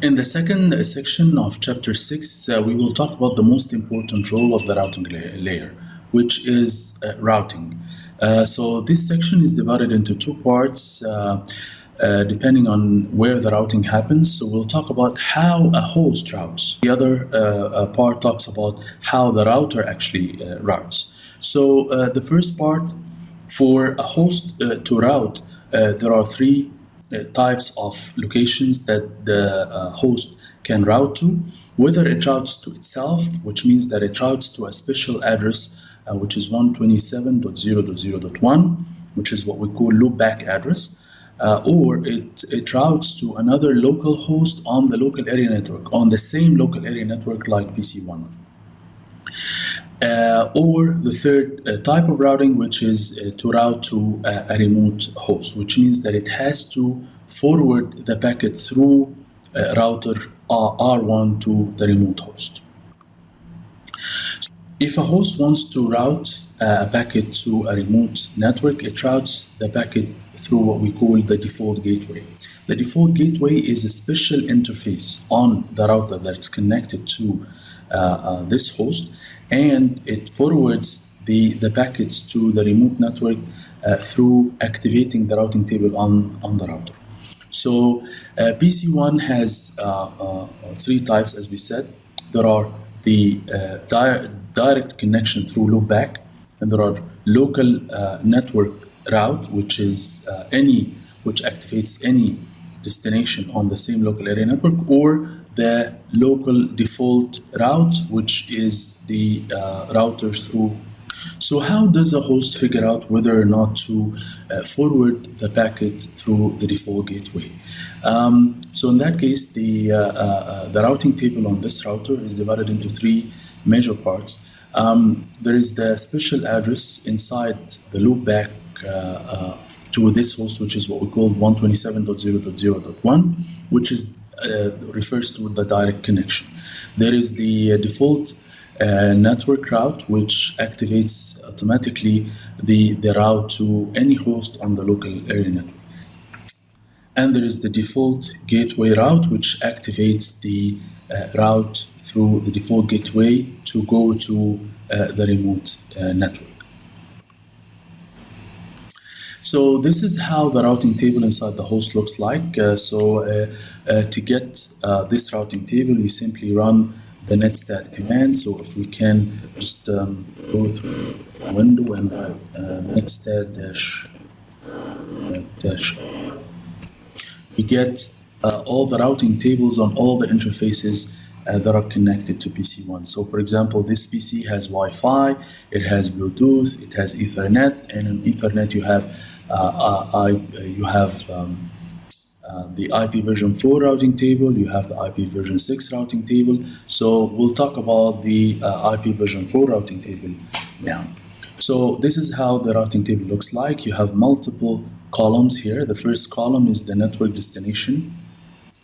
In the second section of chapter 6, we will talk about the most important role of the routing layer, which is routing. So this section is divided into two parts depending on where the routing happens. So we'll talk about how a host routes. The other part talks about how the router actually routes. So the first part, for a host to route, there are three types of locations that the host can route to. Whether it routes to itself, which means that it routes to a special address, which is 127.0.0.1, which is what we call loopback address, or it routes to another local host on the local area network, on the same local area network like PC1. Or the third type of routing, which is to route to a remote host, which means that it has to forward the packet through router R1 to the remote host. If a host wants to route a packet to a remote network, it routes the packet through what we call the default gateway. The default gateway is a special interface on the router that's connected to this host, and it forwards the packets to the remote network through activating the routing table on the router. So PC1 has three types, as we said. There are the direct connection through loopback, and there are local network route, which is which activates any destination on the same local area network, or the local default route, which is the router through. So how does a host figure out whether or not to forward the packet through the default gateway? So in that case, the routing table on this router is divided into three major parts. There is the special address inside the loopback to this host, which is what we call 127.0.0.1, which is refers to the direct connection. There is the default network route, which activates automatically the route to any host on the local area network. And there is the default gateway route, which activates the route through the default gateway to go to the remote network. So this is how the routing table inside the host looks like. To get this routing table, we simply run the netstat command. So if we can just go through a window and netstat dash, we get all the routing tables on all the interfaces that are connected to PC1. So for example, this PC has Wi-Fi, it has Bluetooth, it has Ethernet, and in Ethernet you have the IP version 4 routing table, you have the IP version 6 routing table. So we'll talk about the IP version 4 routing table now. So this is how the routing table looks like. You have multiple columns here. The first column is the network destination,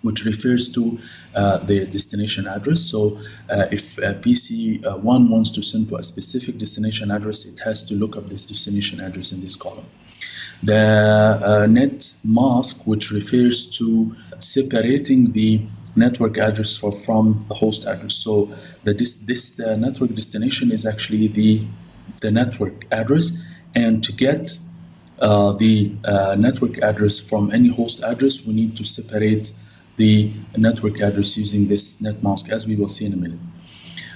which refers to the destination address. So if PC1 wants to send to a specific destination address, it has to look up this destination address in this column. The net mask, which refers to separating the network address from the host address. So this network destination is actually the network address, and to get the network address from any host address, we need to separate the network address using this net mask, as we will see in a minute.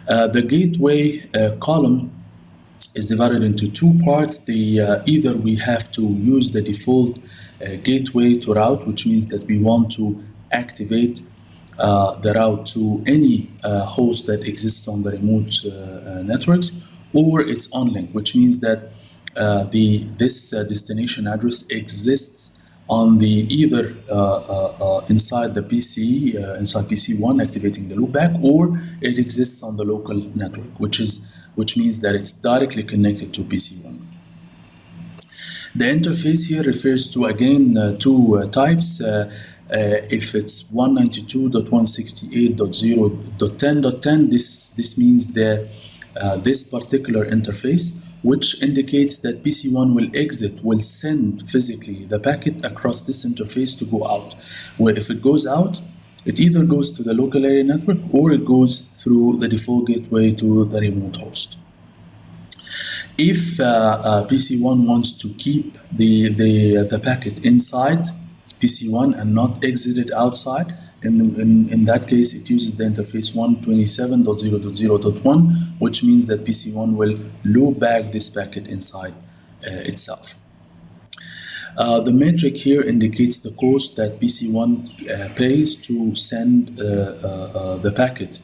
The gateway column is divided into two parts. Either we have to use the default gateway to route, which means that we want to activate the route to any host that exists on the remote networks, or it's on-link, which means that this destination address exists on the either inside the PC, inside PC1 activating the loopback, or it exists on the local network, which means that it's directly connected to PC1. The interface here refers to, again, two types. If it's 192.168.0.10.10, this means that this particular interface, which indicates that PC1 will send physically the packet across this interface to go out. Where if it goes out, It either goes to the local area network or it goes through the default gateway to the remote host. If PC1 wants to keep the packet inside PC1 and not exit it outside, in that case, it uses the interface 127.0.0.1, which means that PC1 will loop back this packet inside itself. The metric here indicates the cost that PC1 pays to send the packet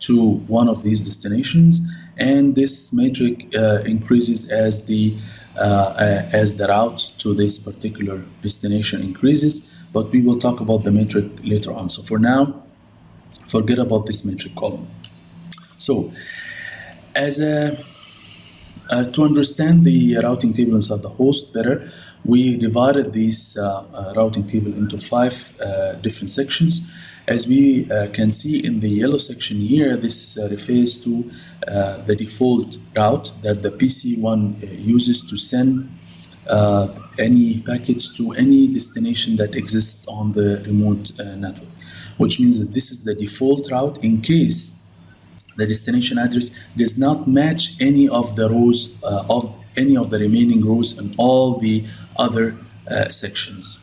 to one of these destinations, and this metric increases as the route to this particular destination increases, but we will talk about the metric later on. So for now, forget about this metric column. So to understand the routing table inside the host better, we divided this routing table into 5 different sections. As we can see in the yellow section here, this refers to the default route that the PC1 uses to send any packets to any destination that exists on the remote network, which means that this is the default route in case the destination address does not match any of the rows of any of the remaining rows in all the other sections.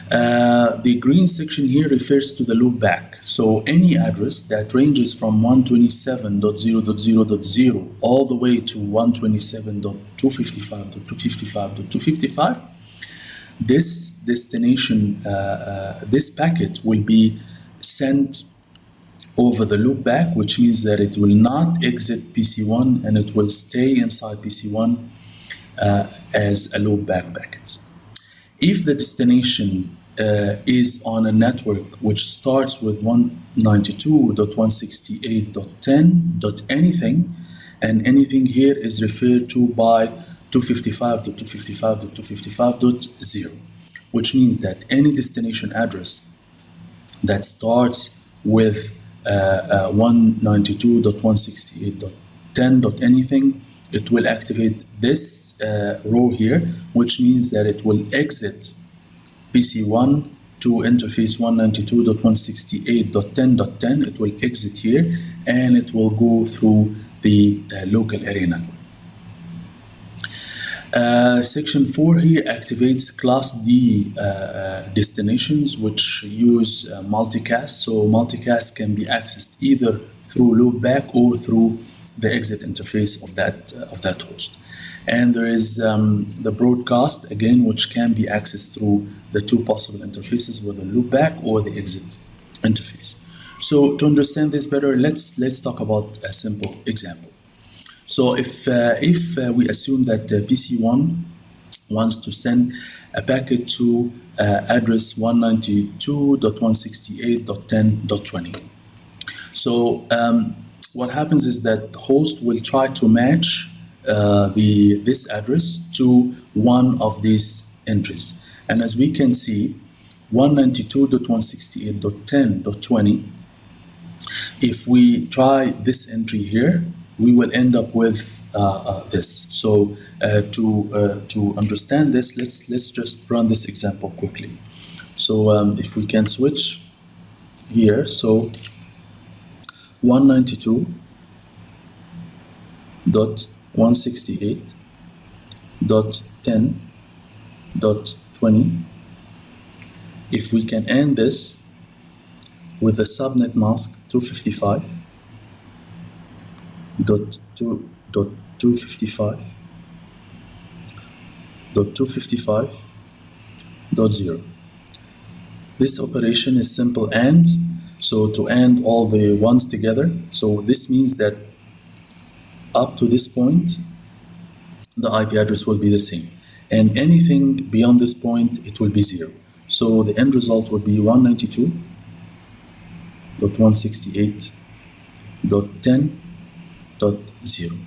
The green section here refers to the loopback. So any address that ranges from 127.0.0.0 all the way to 127.255.255.255, this destination, this packet will be sent over the loopback, which means that it will not exit PC1 and it will stay inside PC1 as a loopback packet. If the destination is on a network which starts with 192.168.10.anything, and anything here is referred to by 255.255.255.0, which means that any destination address that starts with 192.168.10.anything, it will activate this row here, which means that it will exit PC1 to interface 192.168.10.10. It will exit here and it will go through the local area network. Section 4 here activates Class D destinations which use multicast. So multicast can be accessed either through loopback or through the exit interface of that host. And there is the broadcast again, which can be accessed through the 2 possible interfaces, whether loopback or the exit interface. So to understand this better, let's talk about a simple example. So if we assume that PC1 wants to send a packet to address 192.168.10.20. So what happens is that the host will try to match this address to one of these entries. And as we can see, 192.168.10.20, if we try this entry here, we will end up with this. So to understand this, let's just run this example quickly. So if we can switch here, so 192.168.10.20, if we can end this with the subnet mask 255.255.255.0. This operation is simple AND, so to AND all the ones together. So this means that up to this point, the IP address will be the same. And anything beyond this point, it will be 0. So the end result will be 192.168.10.0.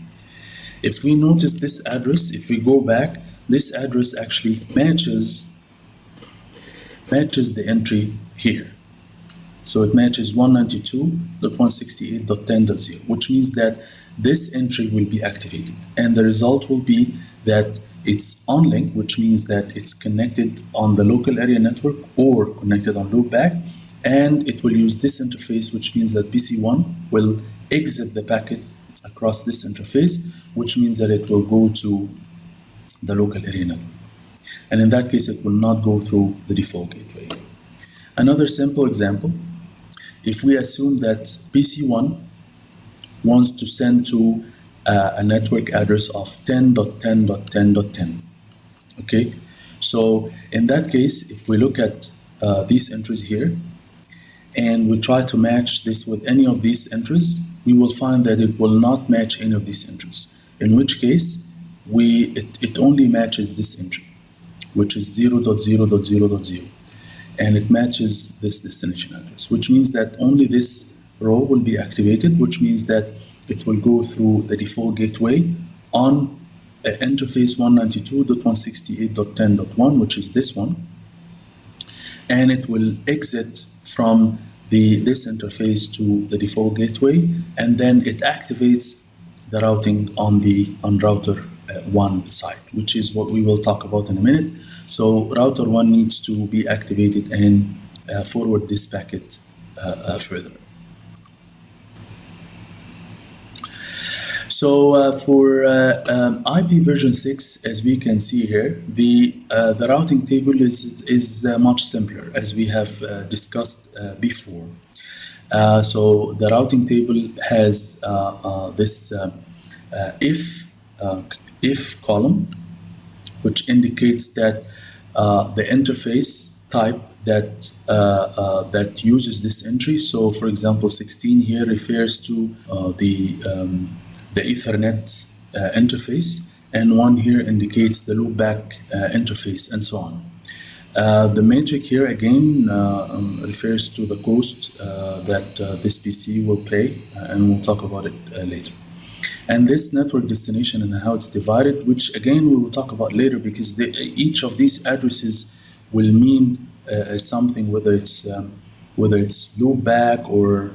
If we notice this address, if we go back, this address actually matches the entry here. So it matches 192.168.10.0, which means that this entry will be activated. And the result will be that it's on link, which means that it's connected on the local area network or connected on loopback. and it will use this interface, which means that PC1 will exit the packet across this interface, which means that it will go to the local area network. And in that case, it will not go through the default gateway. Another simple example, if we assume that PC1 wants to send to a network address of 10.10.10.10, okay? So in that case, if we look at these entries here, and we try to match this with any of these entries, we will find that it will not match any of these entries, in which case it only matches this entry, which is 0.0.0.0, and it matches this destination address, which means that only this row will be activated, which means that it will go through the default gateway on interface 192.168.10.1, which is this one, and it will exit from this interface to the default gateway, and then it activates the routing on router 1 side, which is what we will talk about in a minute. So router 1 needs to be activated and forward this packet further. So for IP version 6, as we can see here, the routing table is much simpler, as we have discussed before. So the routing table has this if column, which indicates that the interface type that uses this entry. So, for example, 16 here refers to the Ethernet interface, and 1 here indicates the loopback interface, and so on. The metric here again refers to the cost that this PC will pay, and we'll talk about it later. And this network destination and how it's divided, which again we will talk about later, because each of these addresses will mean something, whether it's loopback or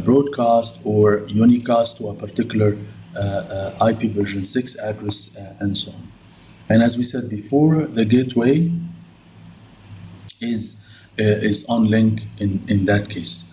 broadcast or unicast to a particular IP version 6 address, and so on. And as we said before, the gateway is on link in that case.